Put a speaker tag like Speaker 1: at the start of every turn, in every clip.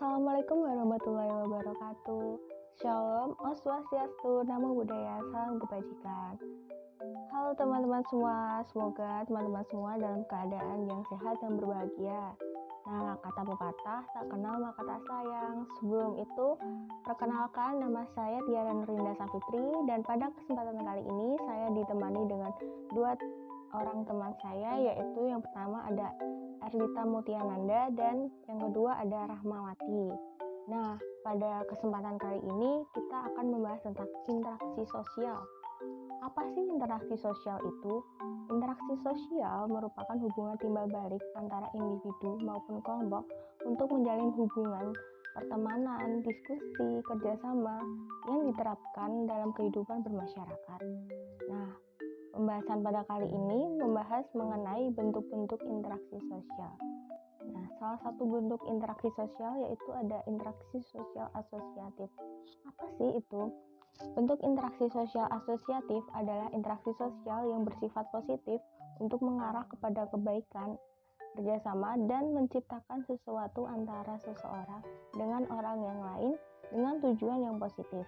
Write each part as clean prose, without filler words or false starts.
Speaker 1: Assalamualaikum warahmatullahi wabarakatuh. Shalom, Om Swastiastu, Namo Buddhaya, salam kebajikan. Halo teman-teman semua, semoga teman-teman semua dalam keadaan yang sehat dan berbahagia. Nah, kata pepatah, tak kenal maka tak sayang. Sebelum itu, perkenalkan nama saya Tiara Nurinda Safitri, dan pada kesempatan kali ini saya ditemani dengan dua orang teman saya, yaitu yang pertama ada Erlita Mutiananda dan yang kedua ada Rahmawati. Nah, pada kesempatan kali ini kita akan membahas tentang interaksi sosial. Apa sih interaksi sosial itu? Interaksi sosial merupakan hubungan timbal balik antara individu maupun kelompok untuk menjalin hubungan, pertemanan, diskusi, kerjasama yang diterapkan dalam kehidupan bermasyarakat. Nah, pembahasan pada kali ini membahas mengenai bentuk-bentuk interaksi sosial. Nah, salah satu bentuk interaksi sosial yaitu ada interaksi sosial asosiatif. Apa sih itu? Bentuk interaksi sosial asosiatif adalah interaksi sosial yang bersifat positif untuk mengarah kepada kebaikan, kerjasama, dan menciptakan sesuatu antara seseorang dengan orang yang lain dengan tujuan yang positif.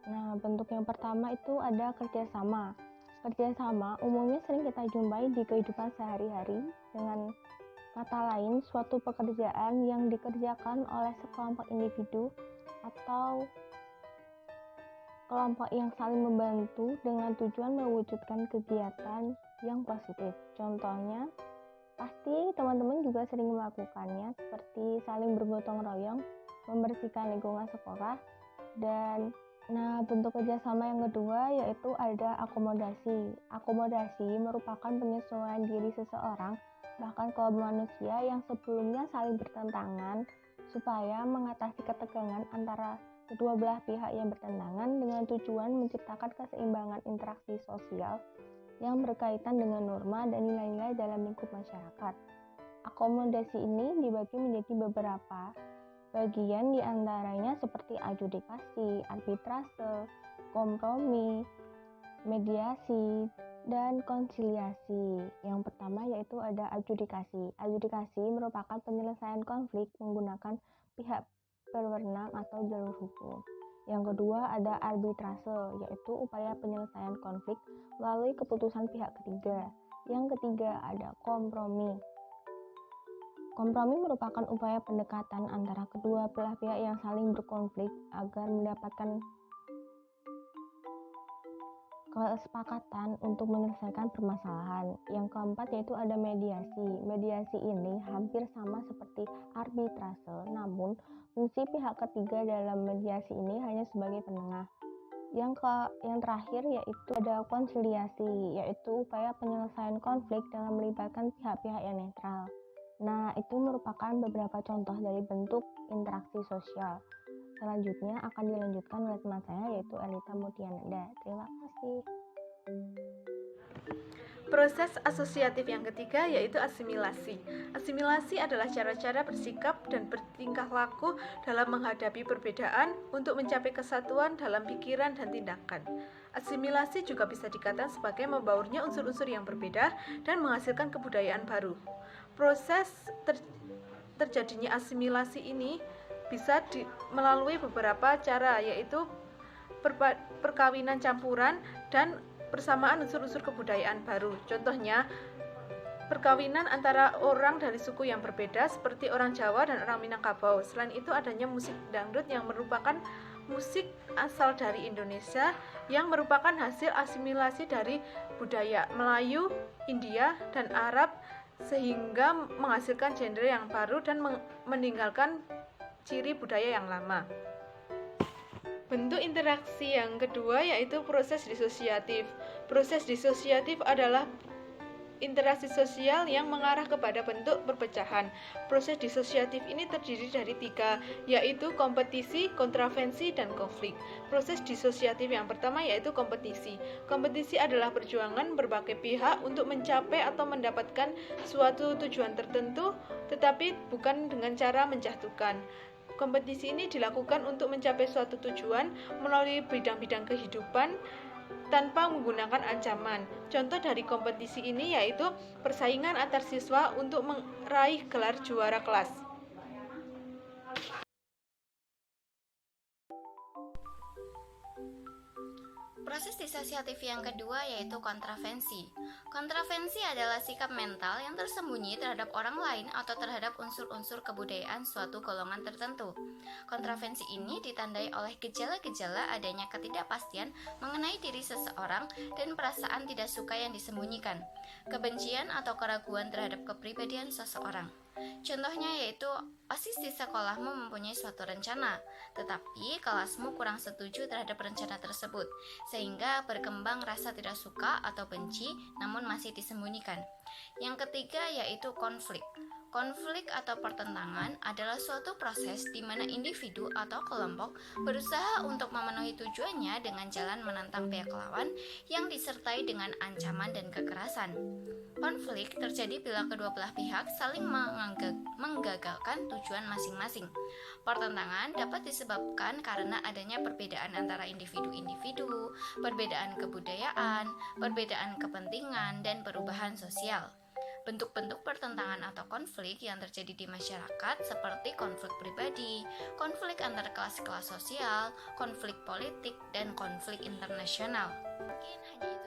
Speaker 1: Nah, bentuk yang pertama itu ada kerjasama. Kerjasama umumnya sering kita jumpai di kehidupan sehari-hari. Dengan kata lain, suatu pekerjaan yang dikerjakan oleh sekelompok individu atau kelompok yang saling membantu dengan tujuan mewujudkan kegiatan yang positif. Contohnya, pasti teman-teman juga sering melakukannya, seperti saling bergotong royong, membersihkan lingkungan sekolah, dan bentuk kerjasama yang kedua yaitu ada akomodasi. Akomodasi merupakan penyesuaian diri seseorang, bahkan kaum manusia yang sebelumnya saling bertentangan, supaya mengatasi ketegangan antara kedua belah pihak yang bertentangan dengan tujuan menciptakan keseimbangan interaksi sosial yang berkaitan dengan norma dan nilai-nilai dalam lingkup masyarakat. Akomodasi ini dibagi menjadi beberapa bagian, diantaranya seperti adjudikasi, arbitrase, kompromi, mediasi, dan konsiliasi. Yang pertama yaitu ada adjudikasi. Adjudikasi merupakan penyelesaian konflik menggunakan pihak berwenang atau jalur hukum. Yang kedua ada arbitrase, yaitu upaya penyelesaian konflik melalui keputusan pihak ketiga. Yang ketiga ada kompromi. Kompromi merupakan upaya pendekatan antara kedua belah pihak yang saling berkonflik agar mendapatkan kesepakatan untuk menyelesaikan permasalahan. Yang keempat yaitu ada mediasi. Mediasi ini hampir sama seperti arbitrase, namun fungsi pihak ketiga dalam mediasi ini hanya sebagai penengah. Yang terakhir yaitu ada konsiliasi, yaitu upaya penyelesaian konflik dengan melibatkan pihak-pihak yang netral. Nah, itu merupakan beberapa contoh dari bentuk interaksi sosial. Selanjutnya akan dilanjutkan oleh teman saya yaitu Erlita Mutiananda. Terima kasih.
Speaker 2: Proses asosiatif yang ketiga yaitu asimilasi. Asimilasi adalah cara-cara bersikap dan bertingkah laku dalam menghadapi perbedaan untuk mencapai kesatuan dalam pikiran dan tindakan. Asimilasi juga bisa dikatakan sebagai membaurnya unsur-unsur yang berbeda dan menghasilkan kebudayaan baru. Proses terjadinya asimilasi ini bisa melalui beberapa cara, yaitu perkawinan campuran dan persamaan unsur-unsur kebudayaan baru. Contohnya, perkawinan antara orang dari suku yang berbeda seperti orang Jawa dan orang Minangkabau. Selain itu adanya musik dangdut yang merupakan musik asal dari Indonesia yang merupakan hasil asimilasi dari budaya Melayu, India, dan Arab, sehingga menghasilkan genre yang baru dan meninggalkan ciri budaya yang lama. Bentuk interaksi yang kedua yaitu proses disosiatif. Proses disosiatif adalah interaksi sosial yang mengarah kepada bentuk perpecahan. Proses disosiatif ini terdiri dari 3, yaitu kompetisi, kontravensi, dan konflik. Proses disosiatif yang pertama yaitu kompetisi. Kompetisi adalah perjuangan berbagai pihak untuk mencapai atau mendapatkan suatu tujuan tertentu, tetapi bukan dengan cara menjatuhkan. Kompetisi ini dilakukan untuk mencapai suatu tujuan melalui bidang-bidang kehidupan tanpa menggunakan ancaman. Contoh dari kompetisi ini yaitu persaingan antar siswa untuk meraih gelar juara kelas.
Speaker 3: Proses disosiatif yang kedua yaitu kontravensi. Kontravensi adalah sikap mental yang tersembunyi terhadap orang lain atau terhadap unsur-unsur kebudayaan suatu golongan tertentu. Kontravensi ini ditandai oleh gejala-gejala adanya ketidakpastian mengenai diri seseorang dan perasaan tidak suka yang disembunyikan, kebencian atau keraguan terhadap kepribadian seseorang. Contohnya yaitu OSIS di sekolahmu mempunyai suatu rencana, tetapi kelasmu kurang setuju terhadap rencana tersebut, sehingga berkembang rasa tidak suka atau benci namun masih disembunyikan. Yang ketiga yaitu konflik. Konflik atau pertentangan adalah suatu proses di mana individu atau kelompok berusaha untuk memenuhi tujuannya dengan jalan menantang pihak lawan yang disertai dengan ancaman dan kekerasan. Konflik terjadi bila kedua belah pihak saling menggagalkan tujuan masing-masing. Pertentangan dapat disebabkan karena adanya perbedaan antara individu-individu, perbedaan kebudayaan, perbedaan kepentingan, dan perubahan sosial. Bentuk-bentuk pertentangan atau konflik yang terjadi di masyarakat seperti konflik pribadi, konflik antar kelas-kelas sosial, konflik politik, dan konflik internasional. Mungkin hanya